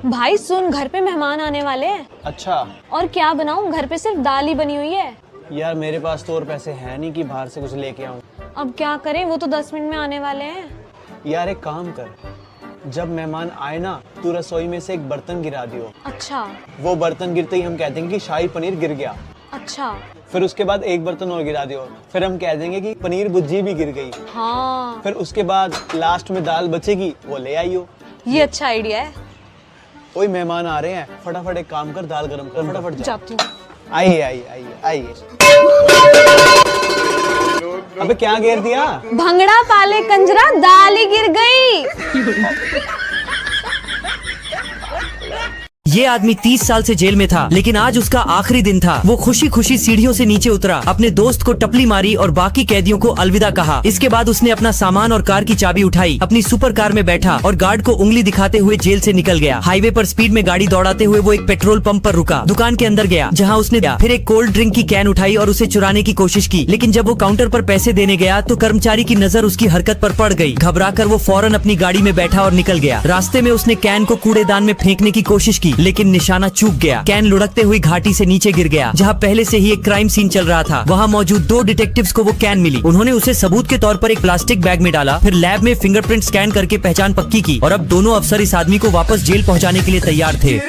भाई सुन, घर पे मेहमान आने वाले हैं। अच्छा। और क्या बनाऊं, घर पे सिर्फ दाल ही बनी हुई है। यार मेरे पास तो और पैसे हैं नहीं कि बाहर से कुछ लेके आऊं। अब क्या करें, वो तो 10 मिनट में आने वाले हैं। यार एक काम कर, जब मेहमान आए ना तू रसोई में से एक बर्तन गिरा दियो। अच्छा। वो बर्तन गिरते ही हम कह देंगे कि शाही पनीर गिर गया। अच्छा। फिर उसके बाद एक बर्तन और गिरा दियो, फिर हम कह देंगे कि पनीर भुर्जी भी गिर गई। हाँ। फिर उसके बाद लास्ट में दाल बचेगी, वो ले आइयो। ये अच्छा आइडिया है। ओए मेहमान आ रहे हैं, फटाफट एक काम कर, दाल गरम कर, फटाफट जा। जाती हूँ। आइए आइए आइए आइए। अबे क्या गिर दिया? भंगड़ा पाले कंजरा, दाल ही गिर गई। ये आदमी 30 साल से जेल में था, लेकिन आज उसका आखिरी दिन था। वो खुशी खुशी सीढ़ियों से नीचे उतरा, अपने दोस्त को टपली मारी और बाकी कैदियों को अलविदा कहा। इसके बाद उसने अपना सामान और कार की चाबी उठाई, अपनी सुपर कार में बैठा और गार्ड को उंगली दिखाते हुए जेल से निकल गया। हाईवे पर स्पीड में गाड़ी दौड़ाते हुए वो एक पेट्रोल पंप पर रुका, दुकान के अंदर गया जहाँ उसने फिर एक कोल्ड ड्रिंक की कैन उठाई और उसे चुराने की कोशिश की। लेकिन जब वो काउंटर पर पैसे देने गया तो कर्मचारी की नजर उसकी हरकत पर पड़ गई। घबराकर वो फौरन अपनी गाड़ी में बैठा और निकल गया। रास्ते में उसने कैन को कूड़ेदान में फेंकने की कोशिश की, लेकिन निशाना चूक गया। कैन लुढ़कते हुई घाटी से नीचे गिर गया, जहाँ पहले से ही एक क्राइम सीन चल रहा था। वहाँ मौजूद 2 डिटेक्टिव्स को वो कैन मिली। उन्होंने उसे सबूत के तौर पर एक प्लास्टिक बैग में डाला, फिर लैब में फिंगरप्रिंट स्कैन करके पहचान पक्की की और अब दोनों अफसर इस आदमी को वापस जेल पहुँचाने के लिए तैयार थे।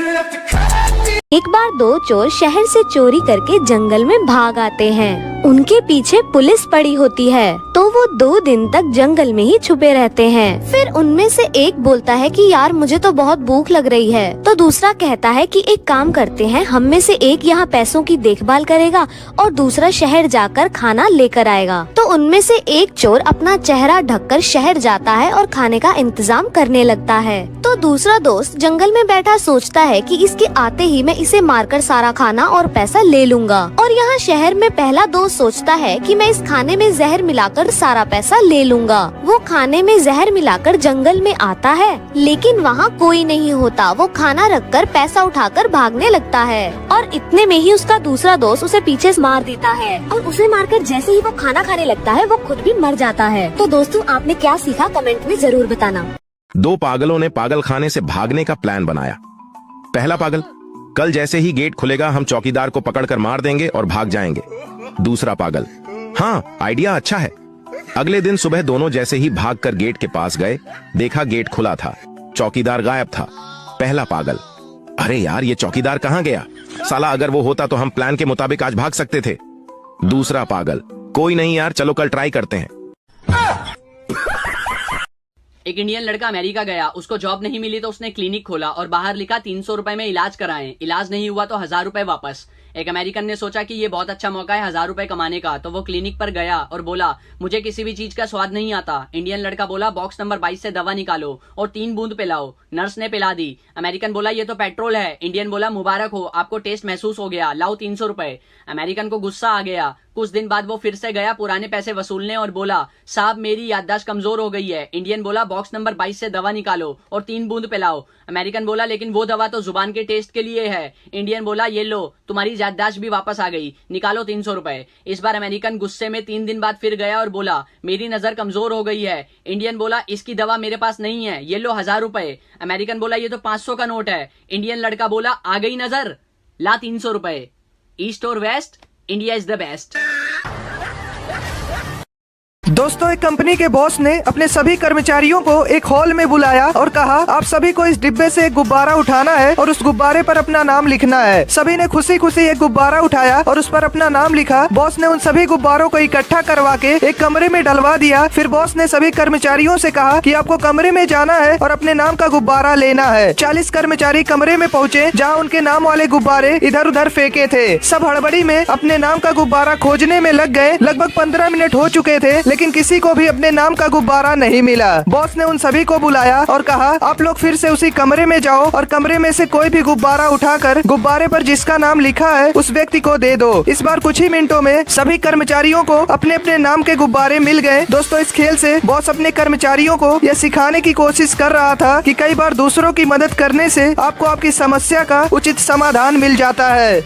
एक बार 2 चोर शहर से चोरी करके जंगल में भाग आते हैं। उनके पीछे पुलिस पड़ी होती है, तो वो 2 दिन तक जंगल में ही छुपे रहते हैं। फिर उनमें से एक बोलता है कि यार मुझे तो बहुत भूख लग रही है। तो दूसरा कहता है कि एक काम करते हैं, हम में से एक यहाँ पैसों की देखभाल करेगा और दूसरा शहर जाकर खाना लेकर आएगा। तो उनमें से एक चोर अपना चेहरा ढककर शहर जाता है और खाने का इंतजाम करने लगता है। तो दूसरा दोस्त जंगल में बैठा सोचता है कि इसके आते ही मैं इसे मारकर सारा खाना और पैसा ले लूंगा। और यहाँ शहर में पहला दोस्त सोचता है कि मैं इस खाने में जहर मिलाकर सारा पैसा ले लूंगा। वो खाने में जहर मिलाकर जंगल में आता है, लेकिन वहाँ कोई नहीं होता। वो खाना रखकर पैसा उठाकर भागने लगता है और इतने में ही उसका दूसरा दोस्त उसे पीछे से मार देता है और उसे मारकर जैसे ही वो खाना खाने लगता है वो खुद भी मर जाता है। तो दोस्तों, आपने क्या सीखा कमेंट में जरूर बताना। 2 पागलों ने पागल खाने से भागने का प्लान बनाया। पहला पागल, कल जैसे ही गेट खुलेगा हम चौकीदार को पकड़कर मार देंगे और भाग जाएंगे। दूसरा पागल, हाँ आइडिया अच्छा है। अगले दिन सुबह दोनों जैसे ही भागकर गेट के पास गए, देखा गेट खुला था, चौकीदार गायब था। पहला पागल, अरे यार ये चौकीदार कहाँ गया? साला अगर वो होता तो हम प्लान के मुताबिक आज भाग सकते थे। दूसरा पागल, कोई नहीं यार, चलो कल ट्राई करते हैं। एक इंडियन लड़का अमेरिका गया, उसको जॉब नहीं मिली तो उसने क्लिनिक खोला और बाहर लिखा 300 रुपए में इलाज कराएं। इलाज नहीं हुआ तो 1000 रुपए वापस। एक अमेरिकन ने सोचा कि ये बहुत अच्छा मौका है 1000 रुपए कमाने का, तो वो क्लिनिक पर गया और बोला मुझे किसी भी चीज का स्वाद नहीं आता। इंडियन लड़का बोला बॉक्स नंबर 22 से दवा निकालो और 3 बूंद पिलाओ। नर्स ने पिला दी। अमेरिकन बोला ये तो पेट्रोल है। इंडियन बोला मुबारक हो, आपको टेस्ट महसूस हो गया, लाओ 300 रुपए। अमेरिकन को गुस्सा आ गया। कुछ दिन बाद वो फिर से गया पुराने पैसे वसूलने और बोला साहब मेरी याददाश्त कमजोर हो गई है। इंडियन बोला बॉक्स नंबर 22 से दवा निकालो और 3 बूंद पिलाओ। अमेरिकन बोला लेकिन वो दवा तो जुबान के टेस्ट के लिए है। इंडियन बोला ये लो, तुम्हारी याददाश्त भी वापस आ गई, निकालो 300 रुपए। इस बार अमेरिकन गुस्से में 3 दिन बाद फिर गया और बोला मेरी नजर कमजोर हो गई है। इंडियन बोला इसकी दवा मेरे पास नहीं है, ये लो 1000 रुपए। अमेरिकन बोला ये तो 500 का नोट है। इंडियन लड़का बोला आ गई नजर, ला 300 रुपए। ईस्ट और west, India is the best. दोस्तों, एक कंपनी के बॉस ने अपने सभी कर्मचारियों को एक हॉल में बुलाया और कहा आप सभी को इस डिब्बे से एक गुब्बारा उठाना है और उस गुब्बारे पर अपना नाम लिखना है। सभी ने खुशी खुशी एक गुब्बारा उठाया और उस पर अपना नाम लिखा। बॉस ने उन सभी गुब्बारों को इकट्ठा करवा के एक कमरे में डलवा दिया। फिर बॉस ने सभी कर्मचारियों से कहा कि आपको कमरे में जाना है और अपने नाम का गुब्बारा लेना है। 40 कर्मचारी कमरे में पहुँचे जहाँ उनके नाम वाले गुब्बारे इधर उधर फेंके थे। सब हड़बड़ी में अपने नाम का गुब्बारा खोजने में लग गए। लगभग 15 मिनट हो चुके थे, लेकिन किसी को भी अपने नाम का गुब्बारा नहीं मिला। बॉस ने उन सभी को बुलाया और कहा आप लोग फिर से उसी कमरे में जाओ और कमरे में से कोई भी गुब्बारा उठाकर गुब्बारे पर जिसका नाम लिखा है उस व्यक्ति को दे दो। इस बार कुछ ही मिनटों में सभी कर्मचारियों को अपने अपने नाम के गुब्बारे मिल गए। दोस्तों, इस खेल से बॉस अपने कर्मचारियों को यह सिखाने की कोशिश कर रहा था कि कई बार दूसरों की मदद करने से आपको आपकी समस्या का उचित समाधान मिल जाता है।